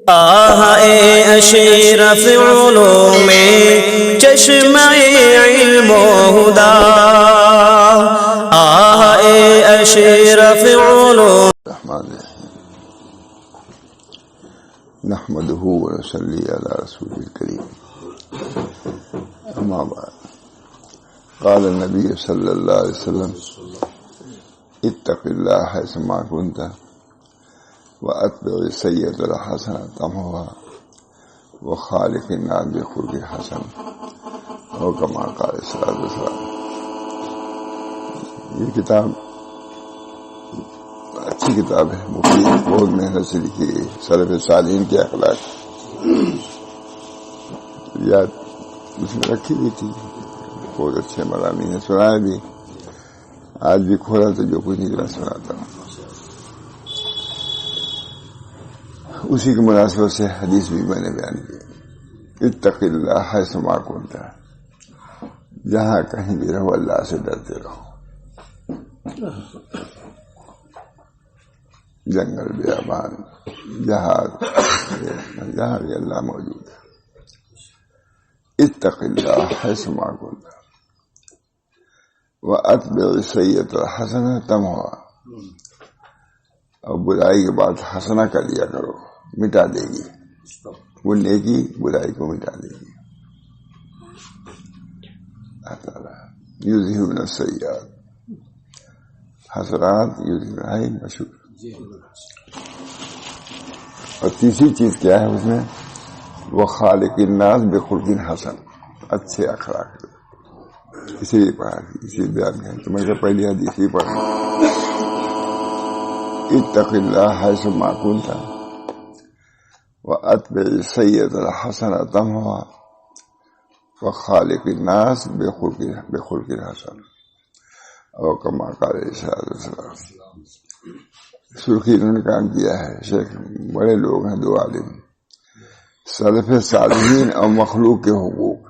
اے اشرف علوم چشمہ علم و ہدا، اے اشرف علوم نحمده ونصلي على رسول الكريم. اما بعد، قال النبي صلى الله عليه وسلم: اتق الله حيثما كنت واتبع السيئة الحسنة تمحها وخالق الناس بخلق حسن، او كما قال صلى الله عليه وسلم. یہ کتاب اچھی کتاب ہے، مفید، بہت محنت سے لکھی گئی، سلف صالحین کے اخلاق یاد اس میں رکھی ہوئی تھی، بہت اچھے مضامین نے سنایا بھی، آج بھی کھولا تو جو کچھ نکلا سناتا ہوں. اسی کی مناسبت سے حدیث بھی میں نے بیان کی: اتق اللہ حیثما کنت، جہاں کہیں بھی رہو اللہ سے ڈرتے رہو. جنگل، بیابان، جہاد، جہاں بھی اللہ موجود ہے. اتق اللہ حیثما کنت واتبع السیئۃ الحسنۃ تمحها، اور برائی کے بعد حسنہ کر لیا کرو، مٹا دے گی. وہ نیکی برائی کو مٹا دے گی. اللہ تعالیٰ یذہبن السیئات حسنات یذہبن مشہور. اور تیسری چیز کیا ہے اس میں؟ وہ خالق الناس بخلق حسن، اچھے اخلاق. اسی لیے پڑھا، اسی لیے بیان کیا تو میں پہلی حدیث ہی پڑھا: اتق اللہ حیثما کنت واتبع السیئۃ الحسنۃ تمحها وخالق الناس بخلق حسن، او کما قال صلی اللہ علیہ وسلم. سرخی انہوں نے کام کیا ہے. شیخ بڑے لوگ ہیں، دو عالم، سلف صالحین اور مخلوق کے حقوق.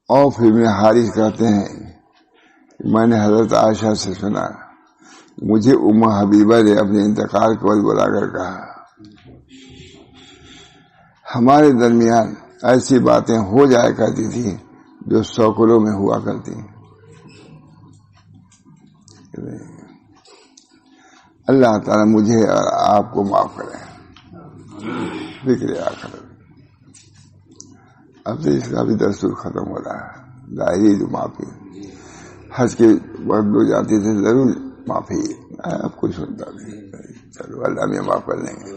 اور پھر ابن حارث کہتے ہیں میں نے حضرت عائشہ سے سنا، مجھے ام حبیبہ نے اپنے انتقال کے بعد بلا کر کہا ہمارے درمیان ایسی باتیں ہو جایا کرتی تھی جو سوکلوں میں ہوا کرتی. اللہ تعالیٰ مجھے اور آپ کو معاف کرے. فکر آخرت. اب تو اس کا بھی دستور ختم ہو رہا ہے، ظاہری جو معافی. حج کے وقت لوگ جاتے تھے ضرور معافی، اب کچھ سنتا نہیں. چلو اللہ میں معاف کر لیں گے.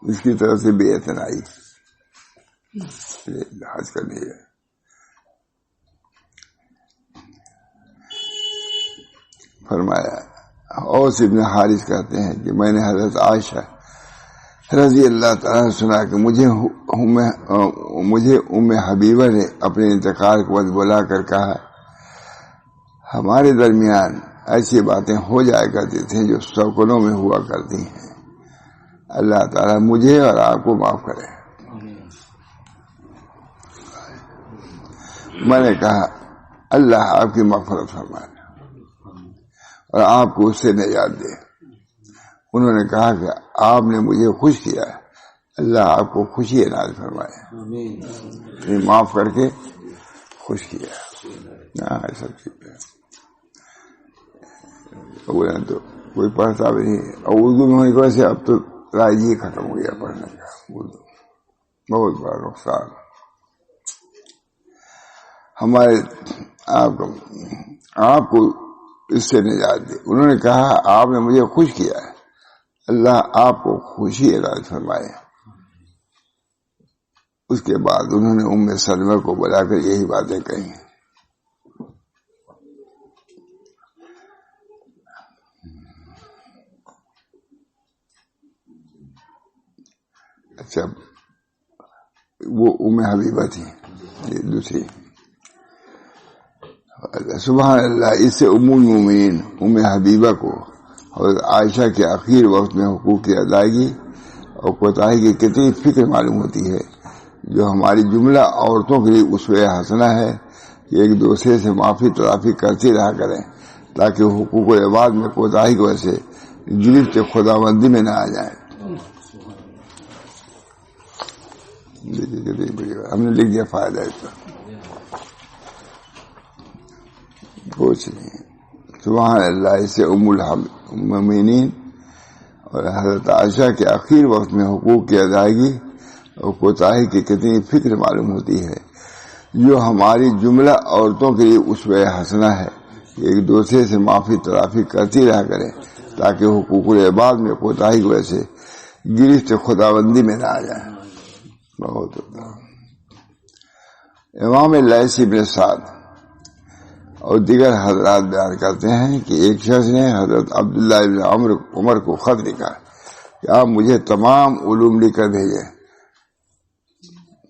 اس کی طرف سے بے اعتنائی حج کرنی ہے. فرمایا. اوس ابن حارث کہتے ہیں کہ میں نے حضرت عائشہ رضی اللہ تعالیٰ سنا کہ مجھے ام حبیبہ نے اپنے انتقال کے بعد بلا کر کہا ہمارے درمیان ایسی باتیں ہو جایا کرتی تھیں جو سوکلوں میں ہوا کرتی ہیں. اللہ تعالیٰ مجھے اور آپ کو معاف کرے. میں نے کہا اللہ آپ کی مغفرت فرمائے اور آپ کو اس سے نجات دے. انہوں نے کہا کہ آپ نے مجھے خوش کیا، اللہ آپ کو خوشی عنایت فرمائے. معاف کر کے خوش کیا. ایسا تو کوئی پڑھتا بھی نہیں. اور اردو میں ہونے کی وجہ سے اب تو رائج ہی ختم ہو گیا پڑھنے کا. اردو بہت بڑا نقصان. ہمارے آپ کو اس سے نجات دے. انہوں نے کہا آپ نے مجھے خوش کیا ہے، اللہ آپ کو خوشی عنایت فرمائے. اس کے بعد انہوں نے ام سلمہ کو بلا کر یہی باتیں کہیں. اچھا، وہ ام حبیبہ تھی، یہ دوسری. سبحان اللہ. اس سے ام المومنین ام حبیبہ کو حضرت عائشہ کے اخیر وقت میں حقوق کی ادائیگی اور کوتاہی کی کتنی فکر معلوم ہوتی ہے، جو ہماری جملہ عورتوں کے لیے اسوہ حسنہ ہے کہ ایک دوسرے سے معافی تلافی کرتی رہا کریں تاکہ حقوق العباد میں کوتاہی کی وجہ سے گرفت خداوندی میں نہ آ جائیں. ہم نے لکھ دیا فائدہ اس کا کچھ نہیں. سبحان اللہ. اس سے ام المؤمنین اور حضرت عائشہ کے آخر وقت میں حقوق کی ادائیگی اور کوتاہی کی کتنی فکر معلوم ہوتی ہے، جو ہماری جملہ عورتوں کے لیے اسوہ حسنہ ہے کہ ایک دوسرے سے معافی تلافی کرتی رہا کریں تاکہ حقوق العباد میں کوتاہی کی وجہ سے گرفت خداوندی میں نہ آ جائیں. بہت ہوتا. امام لیث بن سعد اور دیگر حضرات بیان کرتے ہیں کہ ایک شخص نے حضرت عبداللہ بن عمر کو خط لکھا کہ آپ مجھے تمام علوم لکھ کر بھیجیں.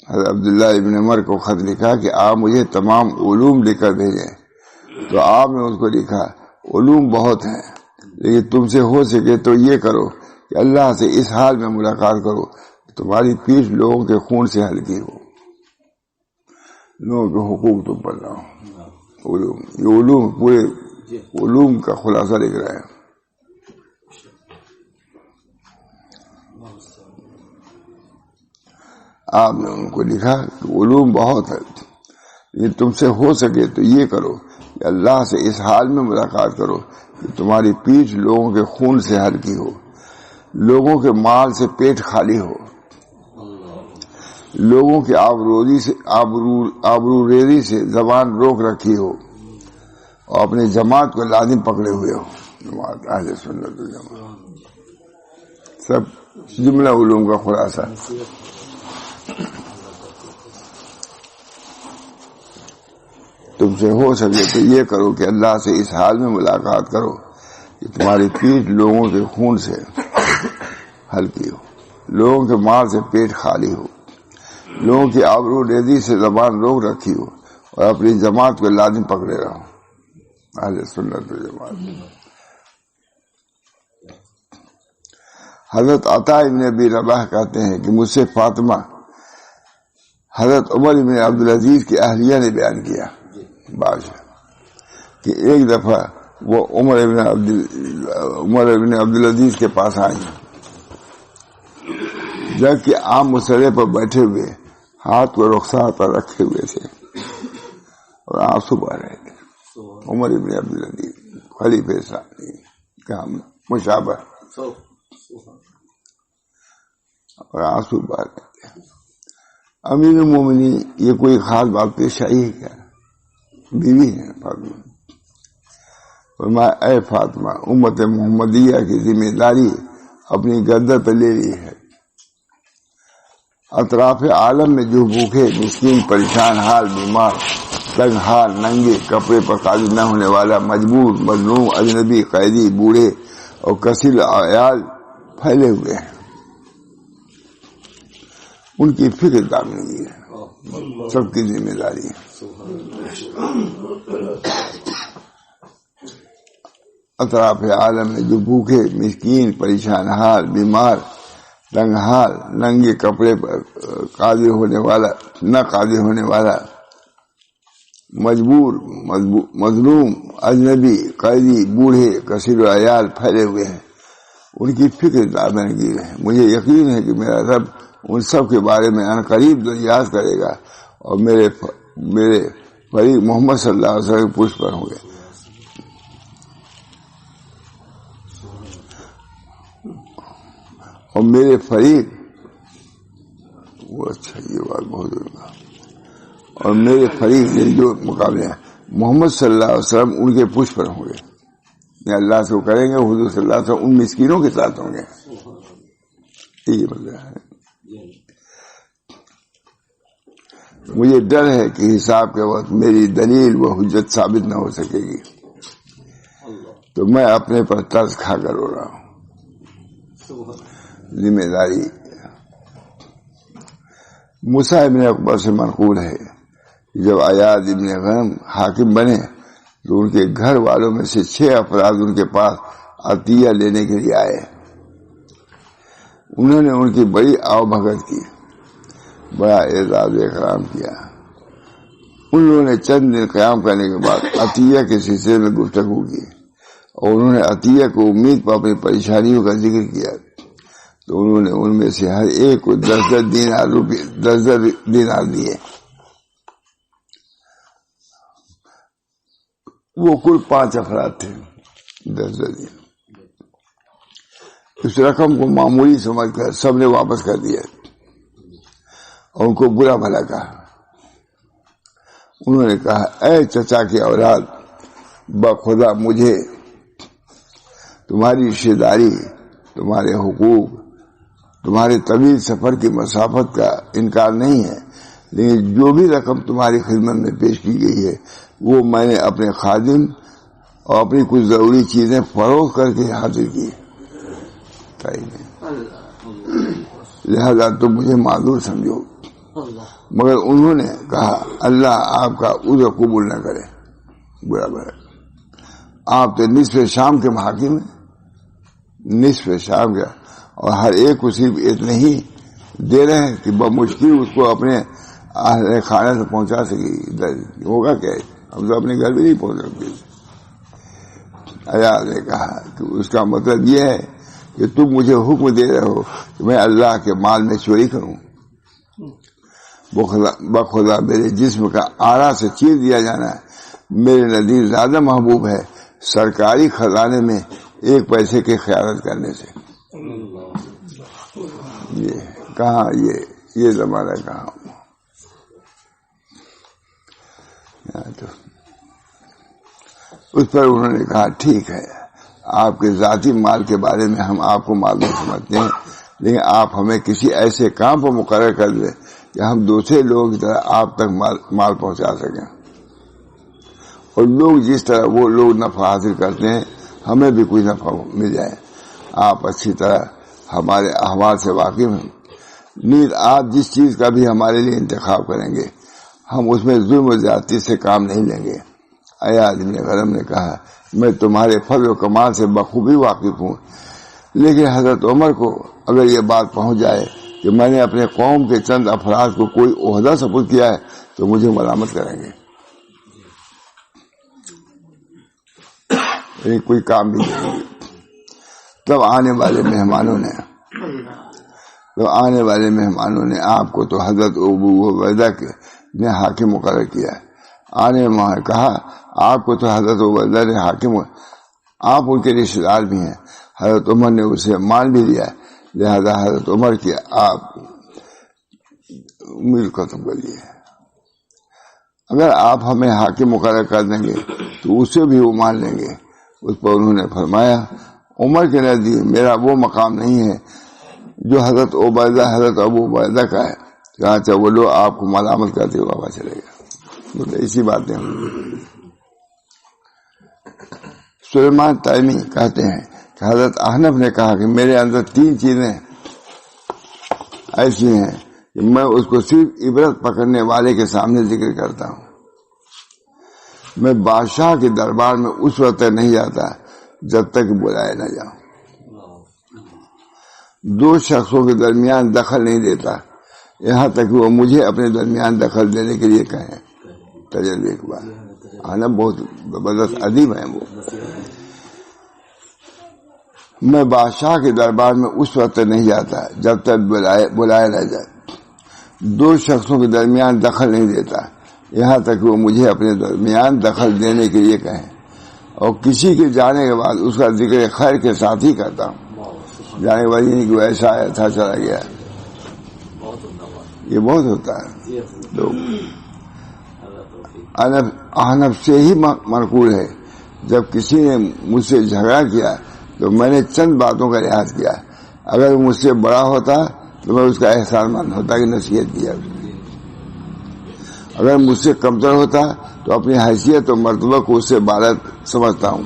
حضرت عبداللہ ابن عمر کو خط لکھا کہ آپ مجھے تمام علوم لکھ کر بھیجیں. تو آپ نے اس کو لکھا علوم بہت ہیں، لیکن تم سے ہو سکے تو یہ کرو کہ اللہ سے اس حال میں ملاقات کرو کہ تمہاری پیٹھ لوگوں کے خون سے ہلکی ہو. لوگوں کے حقوق تم پر نہ ہو. علوم، یہ علوم پورے علوم کا خلاصہ لکھ رہے ہیں. آپ نے ان کو لکھا کہ علوم بہت ہے، یہ تم سے ہو سکے تو یہ کرو کہ اللہ سے اس حال میں ملاقات کرو کہ تمہاری پیٹھ لوگوں کے خون سے ہلکی ہو، لوگوں کے مال سے پیٹ خالی ہو، لوگوں کی آبرو ریزی سے زبان روک رکھی ہو، اور اپنی جماعت کو لازم پکڑے ہوئے ہو. جماعت اہل سنت والجماعت سب جملہ علوم کا خلاصہ. تم سے ہو سکے تو یہ کرو کہ اللہ سے اس حال میں ملاقات کرو کہ تمہاری پیٹھ لوگوں کے خون سے ہلکی ہو، لوگوں کے مال سے پیٹ خالی ہو، لوگوں کی آبرو ریزی سے زبان روک رکھی ہو، اور اپنی جماعت کو لازم پکڑے رہو. اہل سنت والجماعت. حضرت عطا ابن ابی رباح کہتے ہیں کہ مجھ سے فاطمہ حضرت عمر بن عبدالعزیز کی اہلیہ نے بیان کیا بادشاہ کہ ایک دفعہ وہ عمر بن عبدالعزیز کے پاس آئی، جبکہ عام مسئلے پر بیٹھے ہوئے ہاتھ کو رخسار پر رکھے ہوئے تھے اور آنسو بہ رہے تھے. عمر بن عبدالعزیز خلیفہ ثانی کا مشابہ اور آنسو بہ رہے تھے. امیر المومنین یہ کوئی خاص بات پیش آئی ہے کیا؟ بیوی ہے فاطمہ. فرمایا اے فاطمہ، امت محمدیہ کی ذمہ داری اپنی گردن پہ لے لی ہے. اطراف عالم میں جو بھوکے، مسکین، پریشان حال، بیمار، تنگ حال، ننگے، کپڑے پر قادر نہ ہونے والا، مجبور، مظلوم، اجنبی، قیدی، بوڑھے اور کثیر عیال پھیلے ہوئے ہیں، ان کی فکر دامنگی ہے، سب کی ذمہ داری ہے. اطراف عالم میں جو بھوکے، مسکین، پریشان حال، بیمار، تنگ حال، ننگے کپڑے پر قادر ہونے والا، نہ قادر ہونے والا، مجبور، مظلوم، اجنبی، قیدی، بوڑھے، کثیر عیال پھیلے ہوئے ہیں، ان کی فکر دامنگی ہے. مجھے یقین ہے کہ میرا رب ان سب کے بارے میں عنقریب دریافت کرے گا اور میرے فریق محمد صلی اللہ علیہ وسلم پوچھ پر ہوں گے. اور میرے فریق وہ اچھا یہ بات بہت ہوگا. اور میرے فریق جو مقابلے ہیں محمد صلی اللہ علیہ وسلم ان کے پوچھ پر ہوں گے. اللہ سے وہ کریں گے، حضور صلی اللہ علیہ وسلم ان مسکینوں کے ساتھ ہوں گے. یہ مطلب ہے. مجھے ڈر ہے کہ حساب کے وقت میری دلیل و حجت ثابت نہ ہو سکے گی، تو میں اپنے پر ترس کھا کر رو رہا ہوں. ذمہ داری. موسیٰ ابن عقبہ سے منقول ہے کہ جب ایاز ابن غنم حاکم بنے تو ان کے گھر والوں میں سے 6 افراد ان کے پاس عطیہ لینے کے لیے آئے. انہوں نے ان کی بڑی آؤ بھگت کی، بڑا اعزاز و اکرام کیا. ان لوگوں نے چند دن قیام کرنے کے بعد عطیہ کے سلسلے میں گفتگو کی. اور انہوں نے عطیہ کو امید پر اپنی پریشانیوں کا ذکر کیا تو انہوں نے ان میں سے ہر ایک کو 10 دینار دیے. وہ کل 5 افراد تھے. 10 دینار. اس رقم کو معمولی سمجھ کر سب نے واپس کر دیا اور ان کو برا بھلا کہا. انہوں نے کہا اے چچا کی اولاد، بخدا مجھے تمہاری رشتہ داری، تمہارے حقوق، تمہارے طویل سفر کی مسافت کا انکار نہیں ہے، لیکن جو بھی رقم تمہاری خدمت میں پیش کی گئی ہے وہ میں نے اپنے خادم اور اپنی کچھ ضروری چیزیں فروخت کر کے حاصل کی، لہذا تم مجھے معذور سمجھو. مگر انہوں نے کہا اللہ آپ کا عذر قبول نہ کرے. برابر آپ تو نصف شام کے حاکم ہیں، نصف شام کا، اور ہر ایک کو صرف اتنے ہی دے رہے ہیں کہ بمشکل اس کو اپنے اہل خانہ سے پہنچا سکے. ہوگا کیا؟ ہم تو اپنے گھر بھی نہیں پہنچ سکتے. عیاض نے کہا کہ اس کا مطلب یہ ہے کہ تم مجھے حکم دے رہے ہو کہ میں اللہ کے مال میں چوری کروں. بخدا میرے جسم کا آرا سے چیر دیا جانا میرے نزدیک زیادہ محبوب ہے سرکاری خزانے میں 1 پیسے کی خیانت کرنے سے. یہ کہاں یہ زمانہ کہاں. اس پر انہوں نے کہا ٹھیک ہے، آپ کے ذاتی مال کے بارے میں ہم آپ کو معلوم سمجھتے ہیں، لیکن آپ ہمیں کسی ایسے کام پر مقرر کر دیں کہ ہم دوسرے لوگوں کی طرح آپ تک مال پہنچا سکیں، اور لوگ جس طرح وہ لوگ نفع حاصل کرتے ہیں ہمیں بھی کچھ نفع مل جائے. آپ اچھی طرح ہمارے احوال سے واقف ہیں. نیز آپ جس چیز کا بھی ہمارے لیے انتخاب کریں گے ہم اس میں ظلم و زیادتی سے کام نہیں لیں گے. عیاض بن غنم نے کہا میں تمہارے فضل و کمال سے بخوبی واقف ہوں، لیکن حضرت عمر کو اگر یہ بات پہنچ جائے کہ میں نے اپنے قوم کے چند افراد کو کوئی عہدہ سپرد کیا ہے تو مجھے ملامت کریں گے، کوئی کام بھی نہیں. تب آنے والے مہمانوں نے آپ کو تو حضرت ابو عبیدہ نے حاکم مقرر کیا. آنے میں کہا آپ کو تو حضرت عبیدہ نے حاکم، آپ ان کے رشتے دار بھی ہیں. حضرت عمر نے اسے مان بھی لیا، لہذا حضرت عمر کی آپ امید ختم کر لیے. اگر آپ ہمیں حاکم مقرر کر دیں گے تو اسے بھی وہ مان لیں گے. اس پر انہوں نے فرمایا عمر کے نزدیک میرا وہ مقام نہیں ہے جو حضرت ابو عبیدہ کا ہے، چاہے وہ لوگ آپ کو ملامت کرتے ہوئے واپس چلے گا. اسی باتیں سلیمان تیمی کہتے ہیں کہ حضرت احنف نے کہا کہ میرے اندر 3 چیزیں ایسی ہیں کہ میں اس کو صرف عبرت پکڑنے والے کے سامنے ذکر کرتا ہوں. میں بادشاہ کے دربار میں اس وقت نہیں جاتا جب تک بلائے نہ جاؤں. 2 شخصوں کے درمیان دخل نہیں دیتا یہاں تک کہ وہ مجھے اپنے درمیان دخل دینے کے لیے کہیں. تجربے کے بعد آنا بہت زبردست ادیب ہیں وہ. میں بادشاہ کے دربار میں اس وقت نہیں جاتا جب تک بلایا نہ جائے. 2 شخصوں کے درمیان دخل نہیں دیتا یہاں تک کہ وہ مجھے اپنے درمیان دخل دینے کے لیے کہیں، اور کسی کے جانے کے بعد اس کا ذکر خیر کے ساتھ ہی کرتا ہوں. جانے کے بعد یہ نہیں کہ ایسا آیا تھا چلا گیا، یہ بہت ہوتا ہے. تو احنف سے ہی منقول ہے جب کسی نے مجھ سے جھگڑا کیا تو میں نے چند باتوں کا لحاظ کیا. اگر وہ مجھ سے بڑا ہوتا تو میں اس کا احسان مند ہوتا کہ نصیحت کیا. اگر مجھ سے کمتر ہوتا تو اپنی حیثیت اور مرتبہ کو اس سے بالا سمجھتا ہوں.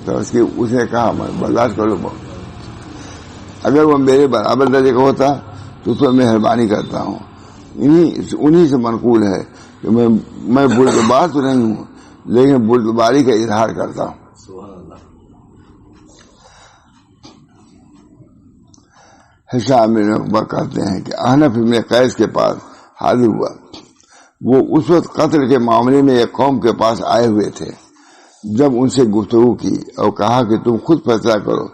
تو اس نے کہا میں برداشت کر لوں. اگر وہ میرے برابر درجے کا ہوتا تو اس پر مہربانی کرتا ہوں. انہی سے منقول ہے کہ میں بردبار تو نہیں ہوں لیکن بردباری کا اظہار کرتا ہوں. ہشام بن عقبہ کہتے ہیں کہ احنف بن قیس کے پاس حاضر ہوا. وہ اس وقت قتل کے معاملے میں ایک قوم کے پاس آئے ہوئے تھے جب ان سے گفتگو کی اور کہا کہ تم خود فیصلہ کرو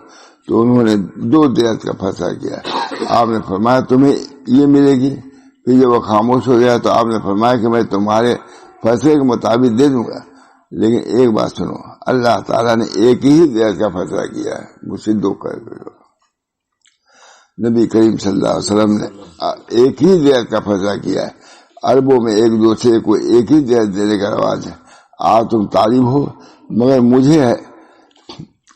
تو انہوں نے 2 دیت کا فیصلہ کیا. آپ نے فرمایا تمہیں یہ ملے گی. پھر جب وہ خاموش ہو گیا تو آپ نے فرمایا کہ میں تمہارے فیصلے کے مطابق دے دوں گا، لیکن ایک بات سنو، اللہ تعالیٰ نے ایک ہی دیت کا فیصلہ کیا ہے، مجھ سے 2 کر دو. نبی کریم صلی اللہ علیہ وسلم نے ایک ہی دیت کا فیصلہ کیا ہے. عربوں میں ایک دوسرے کو ایک ہی دیت دینے کا رواج ہے. آج تم طالب ہو، مگر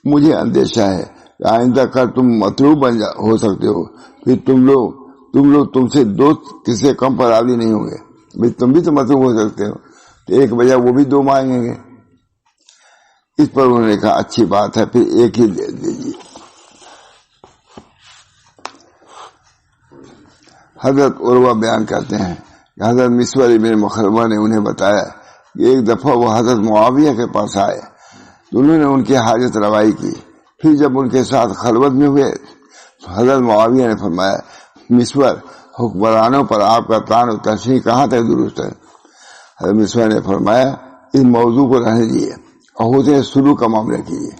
مجھے اندیشہ ہے کہ آئندہ کل تم مطلوب ہو سکتے ہو، پھر تم لوگ تم سے 2 کسی کم پر راضی نہیں ہوں گے. بھائی تم بھی تو مطلوب ہو سکتے ہو، تو ایک بجائے وہ بھی 2 مانگیں گے. اس پر انہوں نے کہا اچھی بات ہے، پھر ایک ہی دے دیجیے. حضرت عروہ بیان کرتے ہیں کہ حضرت مسور بن مخرمہ نے انہیں بتایا کہ ایک دفعہ وہ حضرت معاویہ کے پاس آئے تو انہوں نے ان کی حاجت روائی کی. پھر جب ان کے ساتھ خلوت میں ہوئے تو حضرت معاویہ نے فرمایا مسور، حکمرانوں پر آپ کا طعن و تشنیع کہاں تک درست ہے؟ حضرت مسور نے فرمایا اس موضوع کو رہنے دیجیے اور حسن سلوک کا معاملہ کیجیے.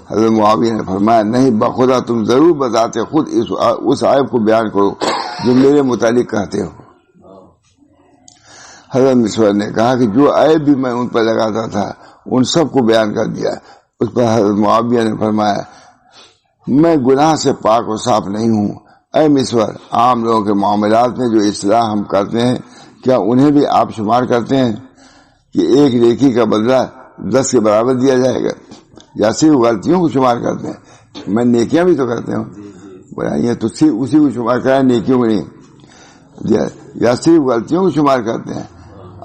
حضرت معاویہ نے فرمایا نہیں، بخدا تم ضرور بذات خود اس عیب کو بیان کرو جو میرے متعلق کہتے ہو. حضرت مسور نے کہا کہ جو عیب بھی میں ان پر لگاتا تھا ان سب کو بیان کر دیا. اس پر حضرت معاویہ نے فرمایا میں گناہ سے پاک و صاف نہیں ہوں. اے مسور، عام لوگوں کے معاملات میں جو اصلاح ہم کرتے ہیں کیا انہیں بھی آپ شمار کرتے ہیں کہ ایک نیکی کا بدلہ 10 کے برابر دیا جائے گا، یا صرف غلطیوں کو شمار کرتے ہیں؟ میں نیکیاں بھی تو کرتے ہوں. بولا تو صرف اسی کو شمار کرا، نیکیوں کو نہیں، یا صرف غلطیوں کو شمار کرتے ہیں،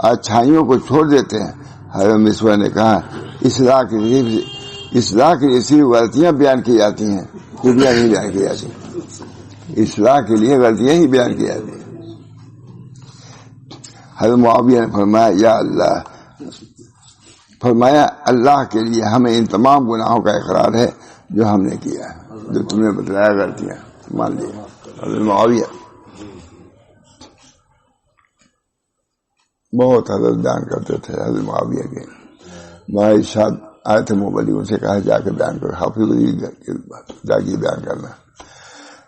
اچھائیوں کو چھوڑ دیتے ہیں. حضرت مسور نے کہا اصلاح کے لیے صرف غلطیاں بیان کی جاتی ہیں، خوبیاں نہیں بیان کی جاتی. اصلاح کے لیے غلطیاں ہی بیان کی جاتی ہیں. حضرت معاویہ نے فرمایا اللہ کے لیے ہمیں ان تمام گناہوں کا اقرار ہے جو ہم نے کیا ہے، جو تم نے بتلایا غلطیاں مان لیا. حضرت معاویہ بہت حضرت بیان کرتے تھے. حضرت معاویہ کے ماں ارشاد آئے تھے مبلی، ان سے کہا جا کے بیان کرو، حافظ جا کے بیان کرنا.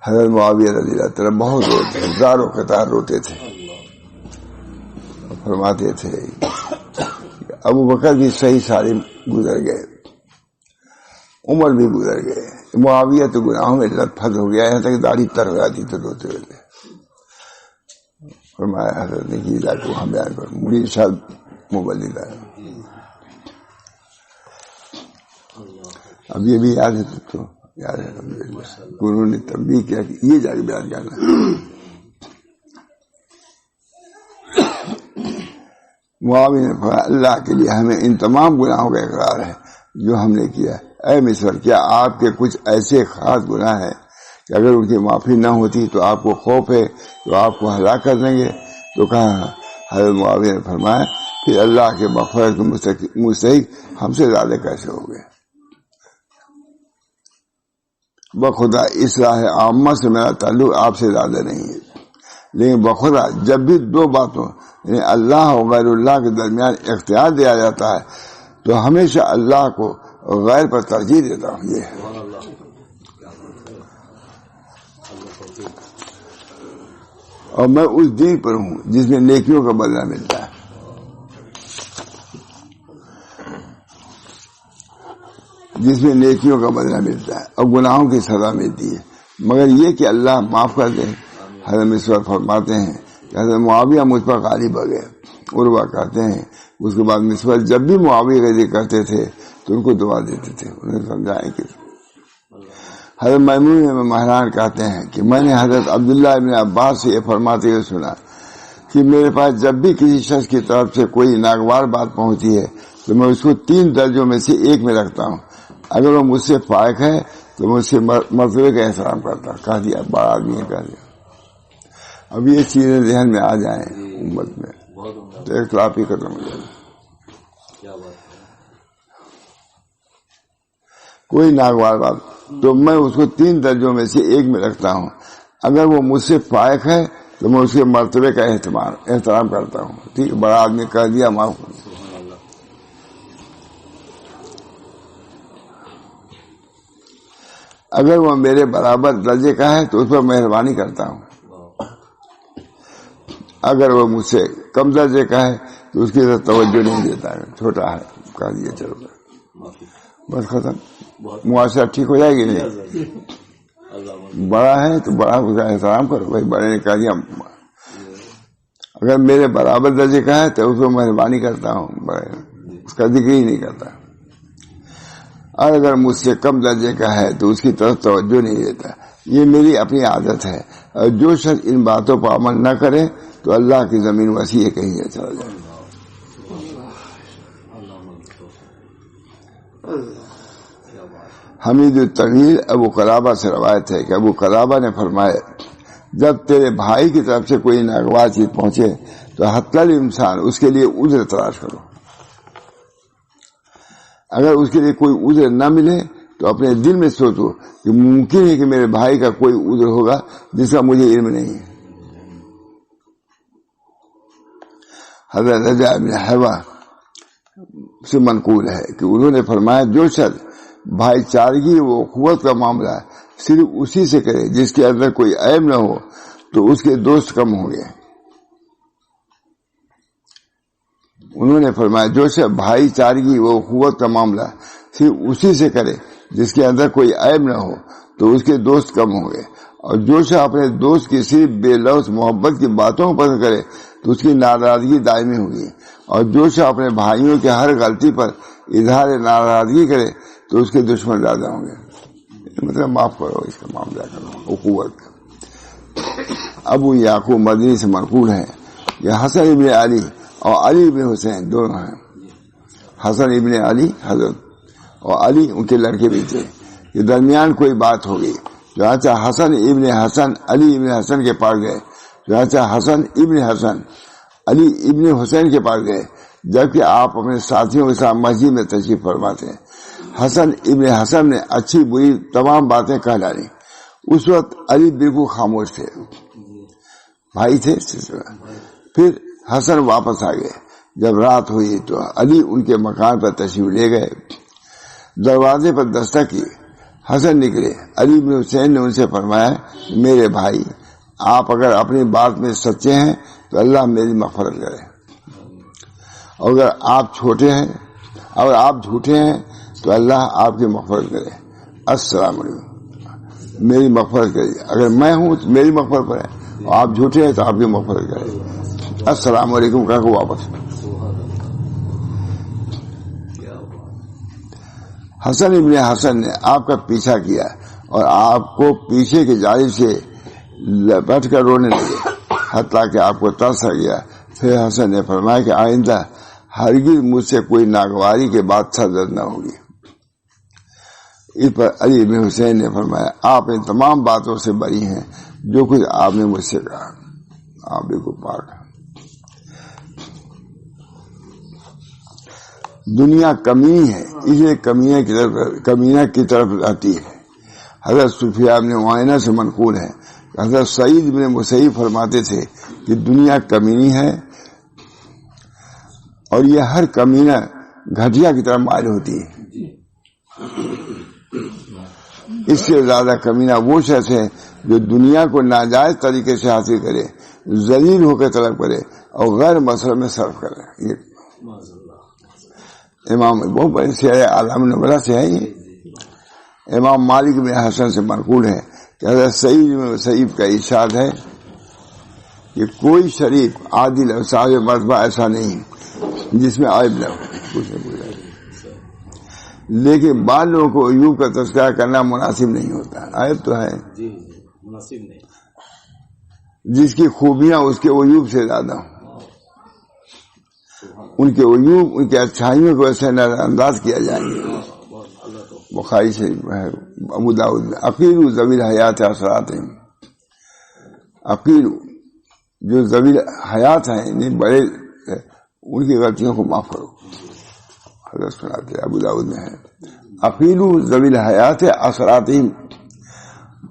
حضرت معاویہ رضی اللہ تعالیٰ بہت روتے، ہزاروں قطار روتے تھے. فرماتے تھے ابو بکر بھی صحیح سالم گزر گئے، عمر بھی گزر گئے، معاویہ تو گناہوں میں لت پھت ہو گیا، یہاں تک داڑھی تر ہو جاتی تو روتے ہوئے. فرمایا حضرت نے کی لا کو ہم بیان کرو، مجھے ارشاد مبلی تھا. اب یہ بھی یاد ہے تو یاد ہے، انہوں نے تنبیہ کیا کہ یہ جا کے بیان کرنا. معاویہ نے فرمایا اللہ کے لیے ہمیں ان تمام گناہوں کا اقرار ہے جو ہم نے کیا. اے مسور، کیا آپ کے کچھ ایسے خاص گناہ ہیں کہ اگر ان کی معافی نہ ہوتی تو آپ کو خوف ہے تو آپ کو ہلاک کر دیں گے؟ تو کہا. حضرت معاویہ نے فرمایا پھر اللہ کے مغفرت کے مستحق ہم سے زیادہ کیسے ہو گئے؟ بخدا اصلاح عامہ سے میرا تعلق آپ سے زیادہ نہیں ہے، لیکن بخدا جب بھی 2 باتوں یعنی اللہ اور غیر اللہ کے درمیان اختیار دیا جاتا ہے تو ہمیشہ اللہ کو غیر پر ترجیح دیتا ہوں. یہ ہے اور میں اس دین پر ہوں جس میں نیکیوں کا بدلہ ملتا ہے. جس میں نیکیوں کا بدلہ ملتا ہے اور گناہوں کی سزا ملتی ہے، مگر یہ کہ اللہ معاف کر دے. حضرت مسور فرماتے ہیں کہ حضرت معاویہ مجھ پر غالب آ گئے. عروہ کہتے ہیں اس کے بعد مسور جب بھی معاویہ کا ذکر کرتے تھے تو ان کو دعا دیتے تھے، انہیں سمجھائیں کہ. حضرت میمون مہران کہتے ہیں کہ میں نے حضرت عبداللہ ابن عباس سے یہ فرماتے ہوئے سنا کہ میرے پاس جب بھی کسی شخص کی طرف سے کوئی ناگوار بات پہنچی ہے تو میں اس کو 3 درجوں میں سے ایک میں رکھتا ہوں. اگر وہ مجھ سے فائق ہے تو میں اس کے مرتبے کا احترام کرتا ہوں. کہہ دیا بڑا آدمی ہے، کہہ دیا. اب یہ چیزیں ذہن میں آ جائیں امت میں تو اختلاف ہی ختم ہو جائے. کوئی ناگوار بات تو میں اس کو 3 درجوں میں سے ایک میں رکھتا ہوں. اگر وہ مجھ سے فائق ہے تو میں اس کے مرتبے کا احترام کرتا ہوں. ٹھیک، بڑا آدمی کہہ دیا معاف. اگر وہ میرے برابر درجے کا ہے تو اس پر مہربانی کرتا ہوں، اگر وہ مجھ سے کم درجے کا ہے تو اس کی طرف توجہ نہیں دیتا ہے، چھوٹا ہے کہہ دیا چلو بس ختم، معاشرہ ٹھیک ہو جائے گی. نہیں بڑا ہے تو بڑا کا احترام کرو بھائی، بڑے نے کہہ دیا. اگر میرے برابر درجے کا ہے تو اس کو مہربانی کرتا ہوں، اس کا ذکر ہی نہیں کرتا. اور اگر مجھ سے کم درجے کا ہے تو اس کی طرف توجہ نہیں دیتا. یہ میری اپنی عادت ہے، اور جو شخص ان باتوں پر عمل نہ کرے تو اللہ کی زمین وسیع ہے، کہیں نہ چلا جائے. حمید الطویل ابو قلابہ سے روایت ہے کہ ابو قلابہ نے فرمایا جب تیرے بھائی کی طرف سے کوئی ناگوار چیز پہنچے تو حتی الانسان اس کے لیے عذر تلاش کرو. اگر اس کے لیے کوئی عذر نہ ملے تو اپنے دل میں سوچو کہ ممکن ہے کہ میرے بھائی کا کوئی عذر ہوگا جس کا مجھے علم نہیں ہے. حضرت رجاء بن حیوہ سے منقول ہے کہ انہوں نے فرمایا جو شخص بھائی چارگی و اخوت کا معاملہ صرف اسی سے کرے جس کے اندر کوئی عیب نہ ہو تو اس کے دوست کم ہوں گے. انہوں نے فرمایا جو شخص بھائی چارگی و اخوت کا معاملہ صرف اسی سے کرے جس کے اندر کوئی عیب نہ ہو تو اس کے دوست کم ہوں گے. اور جو شخص اپنے دوست کی صرف بے لفظ محبت کی باتوں پر کرے تو اس کی ناراضگی دائمی ہوگی. اور جو شخص اپنے بھائیوں کے ہر غلطی پر اظہار ناراضگی کرے تو اس کے دشمن زیادہ ہوں گے. مطلب معاف کرو، اس کا معاملہ کرو، اخوت. ابو یعقوب مدنی سے منقول ہے یہ حسن ابن علی اور علی ابن حسین دونوں ہیں. حسن ابن علی حضرت اور علی ان کے لڑکے بھی تھے. کہ درمیان کوئی بات ہو گئی، چنانچہ حسن ابن حسن علی ابن حسن کے پاس گئے، چنانچہ حسن ابن حسن علی ابن حسین کے پاس گئے جبکہ آپ اپنے ساتھیوں کے ساتھ مسجد میں تشریف فرماتے ہیں. حسن ابن حسن نے اچھی بری تمام باتیں کہہ ڈالی. اس وقت علی بالکل خاموش تھے، بھائی تھے. پھر حسن واپس آ گئے. جب رات ہوئی تو علی ان کے مکان پر تشریف لے گئے. دروازے پر دستک کی. حسن نکلے. علی بن حسین نے ان سے فرمایا میرے بھائی آپ اگر اپنی بات میں سچے ہیں تو اللہ میری مغفرت کرے، اور اگر آپ جھوٹے ہیں تو اللہ آپ کی مغفرت کرے. السلام علیکم، میری مغفرت کرے. اگر میں ہوں تو میری مغفرت کرے، اور آپ جھوٹے ہیں تو آپ کی مغفرت کرے. السلام علیکم کہہ کے واپس. حسن ابن حسن نے آپ کا پیچھا کیا اور آپ کو پیچھے کی جانب سے لپٹ کر رونے لگے حتیٰ کہ آپ کو ترس آ گیا. پھر حسن نے فرمایا کہ آئندہ ہرگز مجھ سے کوئی ناگواری کے بعد سرزد نہ ہوگی. اس پر علی بن حسین نے فرمایا آپ ان تمام باتوں سے بری ہیں جو کچھ آپ نے مجھ سے کہا. آپ بالکل پاک ہیں. دنیا کمینی ہے، اس لیے کمینہ کی طرف آتی ہے. حضرت سفیان بن عیینہ سے منقول ہے حضرت سعید بن مسیب فرماتے تھے کہ دنیا کمینی ہے اور یہ ہر کمینہ گھٹیا کی طرف مائل ہوتی ہے. اس سے زیادہ کمینہ وہ شخص ہے جو دنیا کو ناجائز طریقے سے حاصل کرے، ذلیل ہو کے طلب کرے اور غیر مصرف میں صرف کرے. یہ امام بہت بڑے سے عالم نبلا سے ہے. یہ امام مالک بن حسن سے منقول ہے کہ حضرت سعید بن مسیب کا ارشاد ہے کہ کوئی شریف عادل اور صاحب مرتبہ ایسا نہیں جس میں عیب نہ ہو. لیکن بعض لوگوں کو عیوب کا تذکرہ کرنا مناسب نہیں ہوتا. عیب تو ہے مناسب نہیں، جس کی خوبیاں اس کے عیوب سے زیادہ ہوں. ان کے عیوب ان کی اچھائیوں کو ایسے نظر انداز کیا جائیں گے. بخاری سے ابو داؤد میں عقیل ذوی الحیات اثرات ہیں. عقیل جو ذوی الحیات ہیں یعنی بڑے ان کی غلطیوں کو معاف کرو. حضرت سناتے ابو داؤد میں ہے عقیل ذوی الحیات اثرات،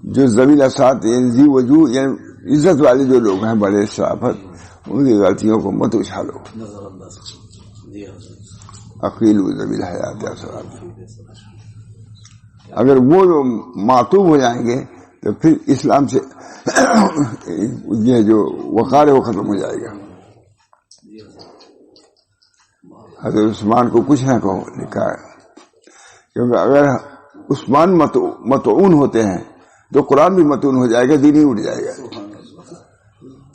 جو ذوی الاثرات یعنی وجوہ یعنی عزت والے جو لوگ ہیں بڑے شرافت، ان کی غلطیوں کو مت اچھالو. عقیل ذوی الحیات اثرات. اگر وہ معطوب ہو جائیں گے تو پھر اسلام سے یہ جو وقار ہے وہ ختم ہو جائے گا. حضرت عثمان کو کچھ نہ کہو لکھا ہے، کیونکہ اگر عثمان مطعون ہوتے ہیں تو قرآن بھی مطعون ہو جائے گا، دین ہی اٹھ جائے گا.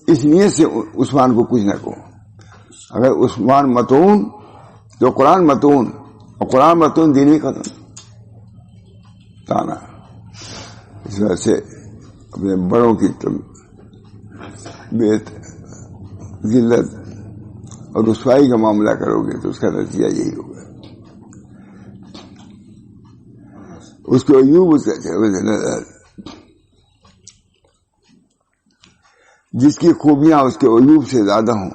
اس نیت سے عثمان کو کچھ نہ کہو. اگر عثمان مطعون تو قرآن مطعون، اور قرآن مطعون دین ہی ختم تانا. اس وجہ سے اپنے بڑوں کی ذلت اور رسوائی کا معاملہ کرو گے تو اس کا نتیجہ یہی ہوگا. اس کو عیوب جس کی خوبیاں اس کے عیوب سے زیادہ ہوں،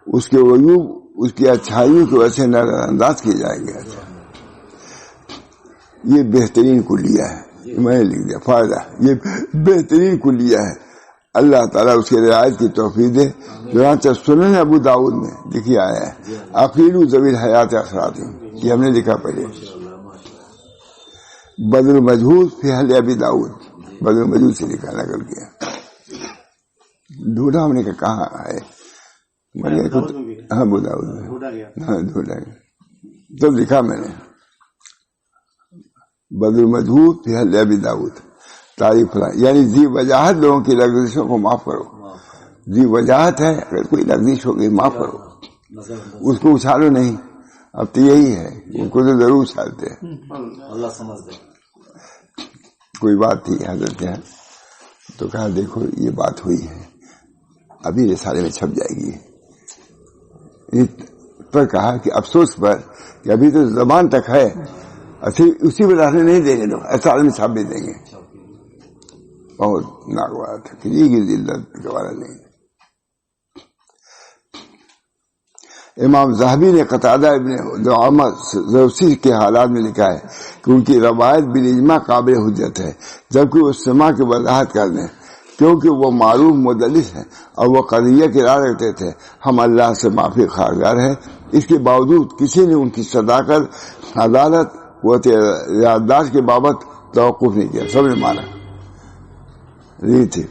اس کے عیوب اس کی اچھائیوں کی وجہ سے نظر انداز کیے جائیں گے. یہ بہترین کلیہ ہے، میں نے لکھ دیا فائدہ، یہ بہترین کلیہ ہے. اللہ تعالیٰ اس کے رعایت کی توفیق دے. چنانچہ سنن ابو داؤد میں لکھی آیا ہے عقیل ذوی حیات اثرات، یہ ہم نے لکھا پہلے. بدر مجہود فی حل ابی داؤد، بدر مجہود سے لکھا نقل کیا. ڈھونڈا ہم نے کہاں ہے، ہاں ابو داؤد میں، ہاں ڈھونڈا تب لکھا میں نے بدر مجہود فی حل ابی داؤد تعریف، یعنی ذی وجاہت لوگوں کی لغزشوں کو معاف کرو. ذی وجاہت ہے، اگر کوئی لغزش ہو گئی معاف کرو، اس کو اچھالو نہیں. اب تو یہی ہے، ان کو تو ضرور اچھالتے ہیں. اللہ سمجھ دے. کوئی بات تھی حضرت یہاں تو کہا دیکھو یہ بات ہوئی ہے، ابھی رسالے میں چھپ جائے گی. پر کہا کہ افسوس پر کہ ابھی تو زبان تک ہے، اسی وجہ سے نہیں دیں گے لوگ، رسالے میں چھپ بھی دیں گے. بہت ناگوار تھا کہ یہ ذلت گوارا نہیں. امام ذہبی نے قتادہ ابن دعامہ زوسی کے حالات میں لکھا ہے کہ ان کی روایت بالاجماع قابل حجت ہے، جبکہ وہ سماع کی وضاحت کر دیں، کیونکہ وہ معروف مدلس ہیں اور وہ قضیہ کی راہ رکھتے تھے. ہم اللہ سے معافی خواہگار ہیں. اس کے باوجود کسی نے ان کی صداقت، عدالت، قوت یادداشت کے بابت توقف نہیں کیا. سب نے مانا نہیں تھی.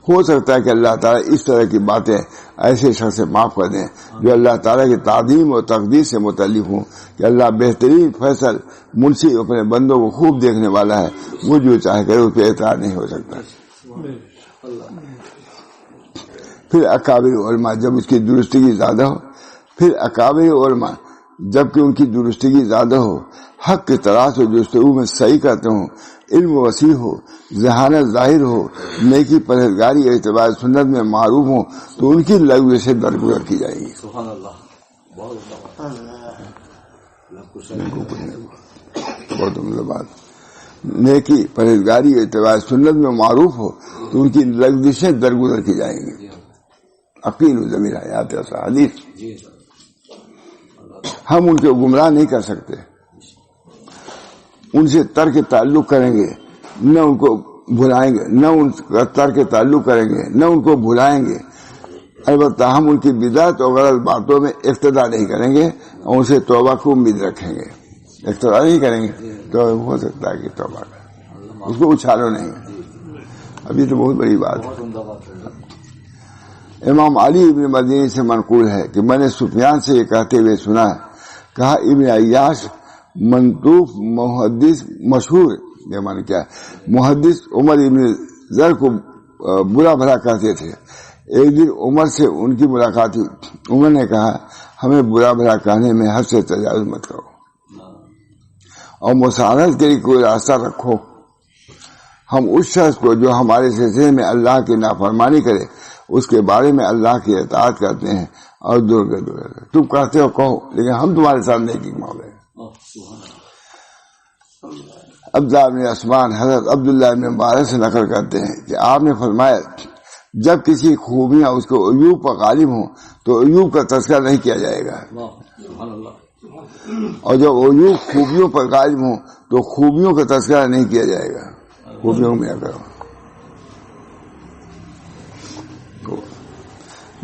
ہو سکتا ہے کہ اللہ تعالیٰ اس طرح کی باتیں ایسے شخص سے معاف کر دیں جو اللہ تعالیٰ کی تعظیم اور تقدیس سے متعلق ہوں کہ اللہ بہترین فیصل منصف اپنے بندوں کو خوب دیکھنے والا ہے. وہ جو چاہے کرے اس پہ اعتراض نہیں ہو سکتا. پھر اکابر علماء جب اس کی درستگی زیادہ ہو، پھر اکابر علماء جبکہ ان کی درستگی زیادہ ہو، حق کی تلاش و جستجو میں صحیح کرتے ہوں، علم وسیع ہو، ذہانت ظاہر ہو، نیکی پرہیزگاری اعتبار سنت میں معروف ہو، تو ان کی لغو سے درگزر کی جائے گی. سبحان اللہ. بہت عمدہ بات. نیکی پرہیزگاری اعتبار سنت میں معروف ہو تو ان کی لغزشیں درگزر کی جائیں گی. عقیل ضمیر حیات حدیث. ہم ان کو گمراہ نہیں کر سکتے، ان سے ترک تعلق کریں گے، نہ ان کو بھلائیں گے، نہ ان کا ترک تعلق کریں گے، نہ ان کو بھلائیں گے. البتہ ہم ان کی بدعت اور غلط باتوں میں اقتدا نہیں کریں گے اور ان سے توبہ کو امید رکھیں گے. اقتدا نہیں کریں گے تو ہو سکتا ہے کہ توبہ کریں، اس کو اچھالو نہیں. ابھی تو بہت بڑی بات ہے. امام علی ابن مدینی سے منقول ہے کہ میں نے سفیان سے یہ کہتے ہوئے سنا، کہا ابن عیاش منطوف محدث مشہور، یہ معنی کیا ہے، محدث عمر ابن زر کو برا بھلا کہتے تھے. ایک دن عمر سے ان کی ملاقات ہوئی. عمر نے کہا ہمیں برا بھلا کہنے میں حد سے تجاوز مت کرو اور مساعدت کے لیے کوئی راستہ رکھو. ہم اس شخص کو جو ہمارے سلسلے میں اللہ کی نافرمانی کرے اس کے بارے میں اللہ کی اطاعت کرتے ہیں اور دور کے دور. تم کہتے ہو کہو، لیکن ہم تمہارے ساتھ نیکی کے معاملے. عبداللہ بن عثمان حضرت عبداللہ بن مبارک سے نقل کرتے ہیں کہ آپ نے فرمایا جب کسی خوبیاں اس کو عیوب پر غالب ہوں تو عیوب کا تذکرہ نہیں کیا جائے گا، اور جب عیوب خوبیوں پر غالب ہوں تو خوبیوں کا تذکرہ نہیں کیا جائے گا. خوبیوں میں کرو.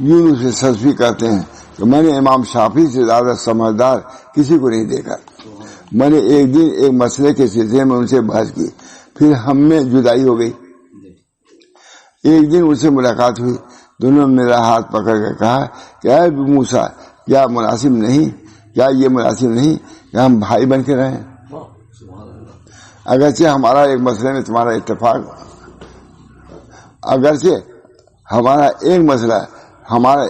یونس سے سسفی کہتے ہیں کہ میں نے امام شافعی سے زیادہ سمجھدار کسی کو نہیں دیکھا. میں نے ایک دن ایک مسئلے کے سلسلے میں ان سے بحث کی، پھر ہم میں جدائی ہو گئی. ایک دن ان سے ملاقات ہوئی، دونوں نے میرا ہاتھ پکڑ کے کہا کہ اے موسیٰ، کیا مناسب نہیں، کیا یہ مناسب نہیں کہ ہم بھائی بن کے رہیں؟ اگرچہ ہمارا ایک مسئلے میں تمہارا اتفاق، اگرچہ ہمارا ایک مسئلہ ہمارا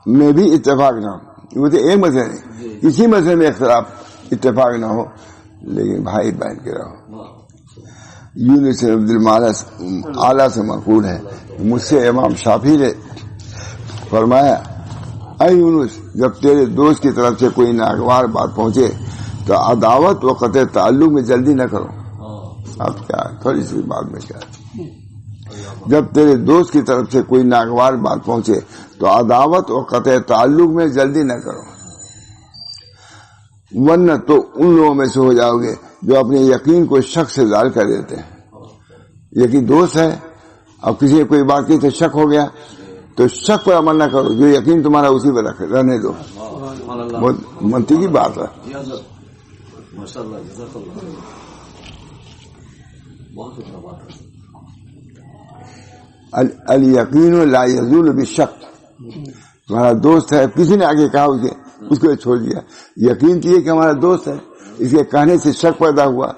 میں بھی اتفاق نہ ہو، وہ تو ایک مسئلہ نہیں، کسی مسئلے میں اختلاف اتفاق نہ ہو، لیکن بھائی بن کے رہو. یونس عبد اعلیٰ سے منقول ہے، مجھ سے امام شافعی نے فرمایا، اے یونس، جب تیرے دوست کی طرف سے کوئی ناگوار بات پہنچے تو عداوت و قطع تعلق میں جلدی نہ کرو. اب کیا تھوڑی سی بات میں کیا، جب تیرے دوست کی طرف سے کوئی ناگوار بات پہنچے تو عداوت و قطع تعلق میں جلدی نہ کرو، ورنہ تو ان لوگوں میں سے ہو جاؤ گے جو اپنے یقین کو شک سے ظاہر کر دیتے ہیں. یقین دوست ہے، اب کسی نے کوئی بات کی تو شک ہو گیا، تو شک پر عمل نہ کرو، جو یقین تمہارا اسی پر رہنے دو. بہت منطقی بات ہے. الیقین لا یزول بالشک. تمہارا دوست ہے، کسی نے آگے کہا اس کو چھوڑ دیا، یقین تو یہ کہ ہمارا دوست ہے، اس کے کہنے سے شک پیدا ہوا،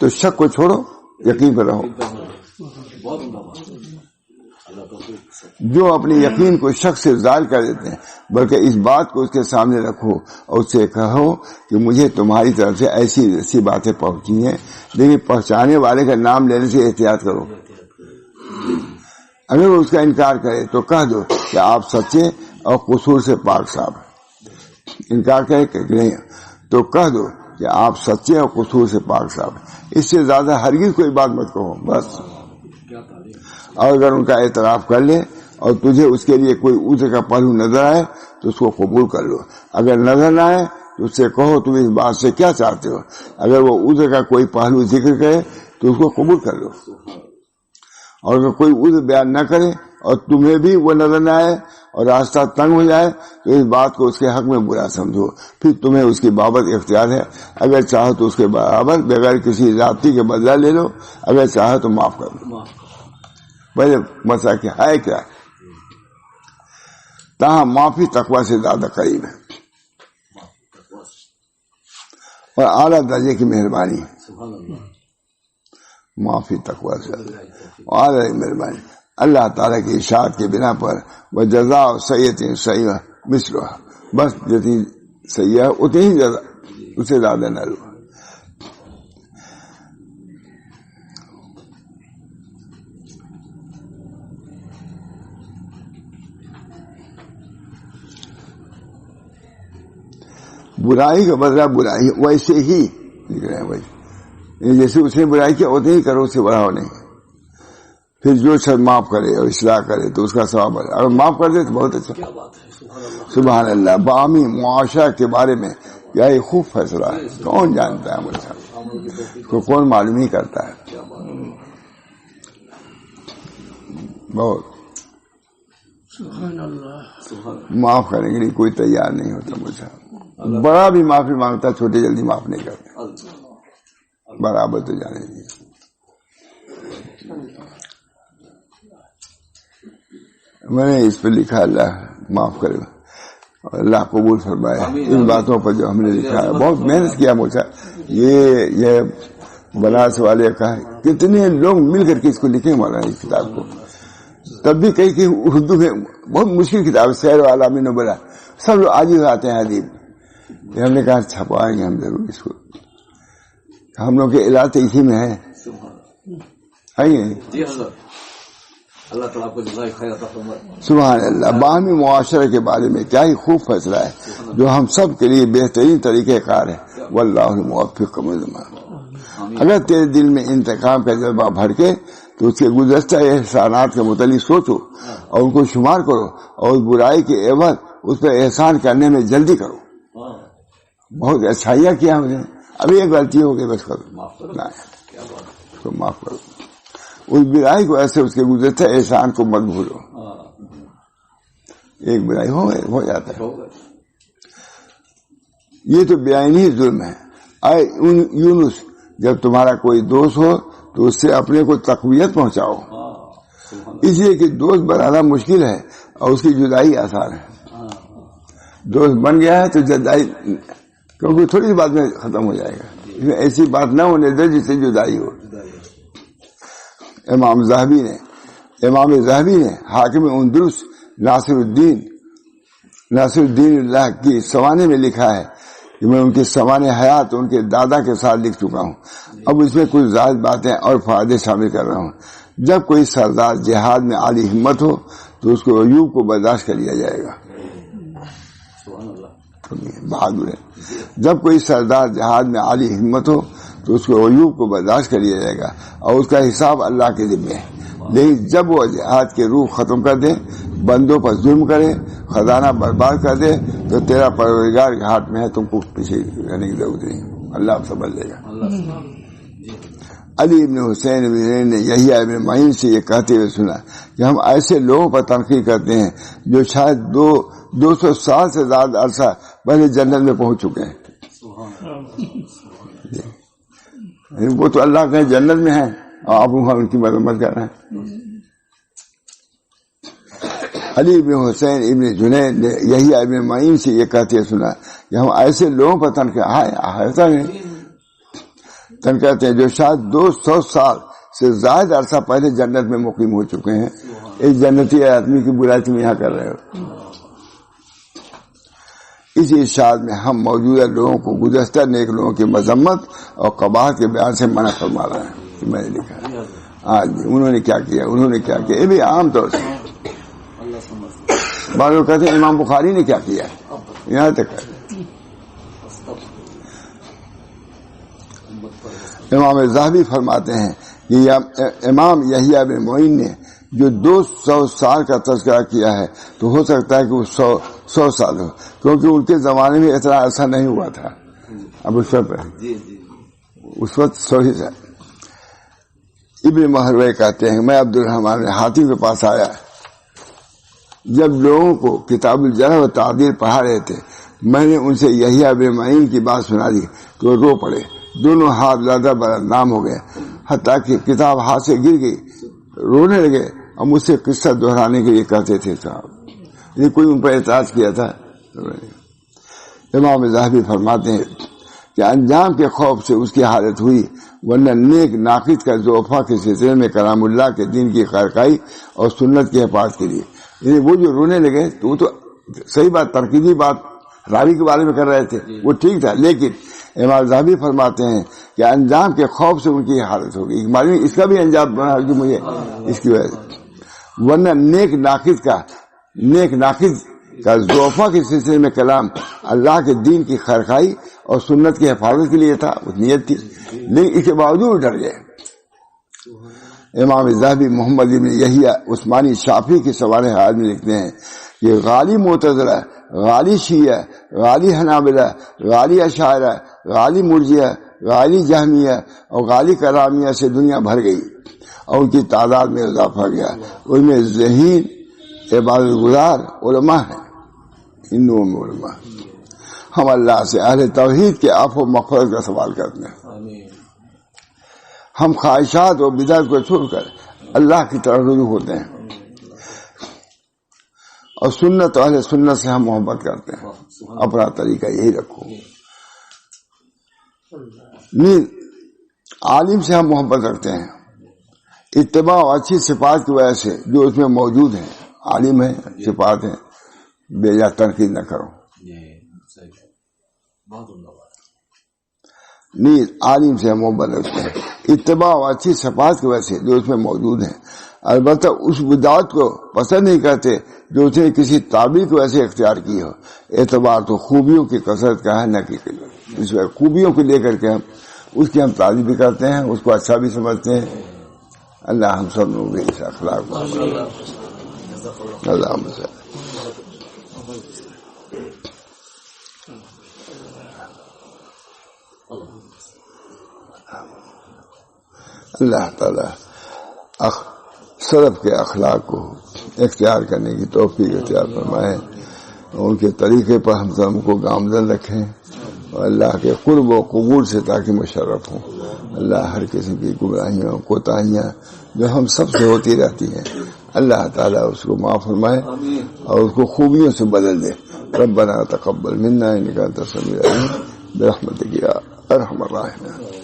تو شک کو چھوڑو، یقین پر رہو. جو اپنے یقین کو شک سے زائل کر دیتے ہیں، بلکہ اس بات کو اس کے سامنے رکھو اور اس سے کہو کہ مجھے تمہاری طرف سے ایسی باتیں پہنچی ہیں، لیکن پہنچانے والے کا نام لینے سے احتیاط کرو. اگر وہ اس کا انکار کرے تو کہہ دو کہ آپ سچے اور قصور سے پاک صاحب. انکار کرے کہ نہیں تو کہہ دو کہ آپ سچے اور قصور سے پاک صاحب. اس سے زیادہ ہرگز کوئی بات مت کہو بس. اور اگر ان کا اعتراف کر لے اور تجھے اس کے لیے کوئی عذر کا پہلو نظر آئے تو اس کو قبول کر لو. اگر نظر نہ آئے تو اس سے کہو تم اس بات سے کیا چاہتے ہو. اگر وہ عذر کا کوئی پہلو ذکر کرے تو اس کو قبول کر لو. اور اگر کوئی عذر بیان نہ کرے اور تمہیں بھی وہ نظر نہ آئے اور راستہ تنگ ہو جائے تو اس بات کو اس کے حق میں برا سمجھو، پھر تمہیں اس کی بابت اختیار ہے. اگر چاہو تو اس کے برابر بغیر کسی ذاتی کے بدلہ لے لو، اگر چاہو تو معاف کر دو. پہلے مسئلہ کیا ہے، کیا تاہم معافی تقویٰ سے زیادہ قریب ہے اور اعلیٰ درجے کی مہربانی ہے. معافی تقویٰ سے اعلیٰ مہربانی. اللہ تعالیٰ کی اشاعت کی بنا پر وہ جزا سیئۃ سیئہ مثلھا، بس جتنی سیئہ اتنی ہی جزا، اس سے زیادہ نہ لو. برائی کا بدلہ برائی ویسے ہی جیسے اس نے برائی کیا اتنے ہی کرو، اس سے بڑھاؤ نہیں. پھر جو شخص معاف کرے اور اصلاح کرے تو اس کا ثواب ہے، اگر معاف کر دے تو بہت اچھا. سبحان اللہ. باہمی معاشرہ کے بارے میں کیا یہ خوب فیصلہ ہے، کون جانتا ہے مجھے، اس کو کون معلوم ہی کرتا ہے. بہت معاف کرنے کے لیے کوئی تیار نہیں ہوتا. مجھے بڑا بھی معافی مانگتا، چھوٹے جلدی معاف نہیں کرتے، برابر تو جانے دیجیے. میں نے اس پہ لکھا اللہ معاف کرے اور اللہ قبول فرمائے. ان باتوں پر جو ہم نے لکھا ہے بہت محنت کیا. مجھے یہ بنارس والے کا کتنے لوگ مل کر کے اس کو لکھے مولانا اس کتاب کو، تب بھی کئی کہ اردو میں بہت مشکل کتاب ہے. سیر والا میں نے بولا سب لوگ آج ہی آتے ہیں ادیب. ہم نے کہا چھپائیں گے ہم ضرور اس کو، ہم لوگ کے علاقے اسی میں ہے. اللہ تعالیٰ کو جزائے خیر عطا فرمائے. سبحان اللہ. باہمی معاشرے کے بارے میں کیا ہی خوب فیصلہ ہے جو ہم سب کے لیے بہترین طریقہ کار ہے. واللہ الموفق. اگر تیرے دل میں انتقام کا جذبہ بھڑکے تو اس کے گزشتہ احسانات کے متعلق سوچو اور ان کو شمار کرو اور اس برائی کے عوض اس پر احسان کرنے میں جلدی کرو. بہت اچھائیاں کیا ہم نے، ابھی ایک غلطی ہو گئی بس کرو، تو معاف کرو. اس برائی کو ایسے اس کے گزرتے احسان کو مت بھولو. ایک برائی ہو جاتا ہے، یہ تو بے عینی ظلم ہے. اے یونس جب تمہارا کوئی دوست ہو تو اس سے اپنے کو تقویت پہنچاؤ، اس لیے کہ دوست بنانا مشکل ہے اور اس کی جدائی آسان ہے. دوست بن گیا ہے تو جدائی کیونکہ تھوڑی سی بات میں ختم ہو جائے گا، ایسی بات نہ ہونے دے جس سے جدائی ہو. امام ذہبی نے حاکم اندلس ناصر الدین اللہ کی سوانے میں لکھا ہے کہ میں ان کی سوانح حیات ان کے دادا کے ساتھ لکھ چکا ہوں. اب اس میں کچھ زائد باتیں اور فائدے شامل کر رہا ہوں. جب کوئی سردار جہاد میں عالی ہمت ہو تو اس کو عیوب کو برداشت کر لیا جائے گا. بہادر ہے. جب کوئی سردار جہاد میں عالی ہمت ہو تو اس کو عیوب کو برداشت کر لیا جائے گا اور اس کا حساب اللہ کے ذمہ ہے. لیکن جب وہ جہاد کے روح ختم کر دے، بندوں پر ظلم کرے، خزانہ برباد کر دے تو تیرا پروردگار کے ہاتھ میں ہے، تم کو پیچھے رہنے کی ضرورت نہیں، اللہ سمجھ لے گا. علی ابن حسین نے یحییٰ ابن معین سے یہ کہتے ہوئے سنا کہ ہم ایسے لوگوں پر تنقید کرتے ہیں جو شاید 200 سال سے زیادہ عرصہ پہلے جنت میں پہنچ چکے ہیں. وہ تو اللہ کے جنت میں ہیں اور آپ ان کی مذمت کر رہے ہیں. علی ابن حسین ابن جنید نے یحییٰ ابن معین سے یہ کہتے سنا کہ ہم ایسے لوگوں پر تنقید ہیں جو شاید 200 سال سے زائد عرصہ پہلے جنت میں مقیم ہو چکے ہیں. ایک جنتی آدمی کی برائی تم یہاں کر رہے ہو. اس ارشاد میں ہم موجودہ لوگوں کو گزشتہ نیک لوگوں کی مذمت اور قباحت کے بیان سے منع فرما رہے ہیں. میں نے لکھا ہے آج انہوں نے کیا کیا، یہ بھی عام طور سے بعض لوگ کہتے ہیں امام بخاری نے کیا کیا، یہاں تک امام ذہبی فرماتے ہیں کہ امام یحییٰ بن معین نے جو 200 سال کا تذکرہ کیا ہے تو ہو سکتا ہے کہ وہ 100 سال ہو، کیونکہ ان کے زمانے میں اتنا عرصہ نہیں ہوا تھا. اب اس وقت 100 ہی تھا. ابن مہروے کہتے ہیں میں عبد الرحمن بن حاتم کے پاس آیا، جب لوگوں کو کتاب الجرح و تعدیل پڑھا رہے تھے میں نے ان سے یحییٰ بن معین کی بات سنا دی تو وہ رو پڑے، دونوں ہاتھ لرزہ بدنام ہو گئے، حتیٰ کہ کتاب ہاتھ سے گر گئی، رونے لگے اور مجھ سے قصہ دہرانے کے لیے کہتے تھے صاحب، یہ کوئی ان پر اعتراض کیا تھا. امام ذہبی فرماتے ہیں کہ انجام کے خوف سے اس کی حالت ہوئی، ورنہ نیک ناقد کا ضعفا کے سلسلے میں کلام اللہ کے دین کی خیرخواہی اور سنت کی حفاظت کے لیے، یعنی وہ جو رونے لگے تو وہ تو صحیح بات، تنقیدی بات راوی کے بارے میں کر رہے تھے، وہ ٹھیک تھا، لیکن امام ذہبی فرماتے ہیں کہ انجام کے خوف سے ان کی حالت ہوگی. معلوم اس کا بھی انجام بنا کہ مجھے اس کی وجہ سے، ورنہ نیک ناقد کا ضعفا کے سلسلے میں کلام اللہ کے دین کی خیرخواہی اور سنت کی حفاظت کے لیے تھا، اس نیت تھی، لیکن اس کے باوجود ڈر گئے. امام ذہبی محمد بن یحییٰ عثمانی شافعی کی سوانح حال میں لکھتے ہیں کہ غالی معتزلہ، غالی شیعہ، غالی حنابلہ، غالی اشاعرہ، غالی مرجئہ، غالی جہمیہ اور غالی کرامیہ سے دنیا بھر گئی اور ان کی تعداد میں اضافہ گیا. ان میں ذہین عبادت گزار علماء ہیں، ان دونوں میں علماء. ہم اللہ سے اہل توحید کے عفو و مغفرت کا سوال کرتے ہیں. ہم خواہشات اور بدعت کو چھوڑ کر اللہ کی طرف رجوع ہوتے ہیں اور سنت اہل سنت سے ہم محبت کرتے ہیں. اپنا طریقہ یہی رکھو. عالم سے ہم محبت رکھتے ہیں اتباع اور اچھی صفات کی وجہ سے جو اس میں موجود ہیں. عالم ہے، صفات ہیں، بے جا تنقید نہ کرو. نیز عالم سے ہم محبت رکھتے ہیں اتباع اور اچھی صفات کی وجہ سے جو اس میں موجود ہیں. البتہ اس بدعت کو پسند نہیں کرتے جو اسے کسی تعبیر کی وجہ سے اختیار کی ہو. اعتبار تو خوبیوں کی کثرت کا ہے، نہ کہ اس میں خوبیوں کو لے کر کے ہم اس کی تعریف بھی کرتے ہیں، اس کو اچھا بھی سمجھتے ہیں. اللہ ہم سب لوگوں کے اس اخلاق کو اللہ تعالی سلف کے اخلاق کو اختیار کرنے کی توفیق اختیار فرمائے، ان کے طریقے پر ہم سب کو گامزن رکھیں اور اللہ کے قرب و قبول سے تاکہ مشرف ہوں. اللہ ہر قسم کی گمراہیاں کوتاہیاں جو ہم سب سے ہوتی رہتی ہیں اللہ تعالیٰ اس کو معاف فرمائے اور اس کو خوبیوں سے بدل دے. ربنا تقبل منا انک انت السمیع العلیم برحمتک یا ارحم الراحمین.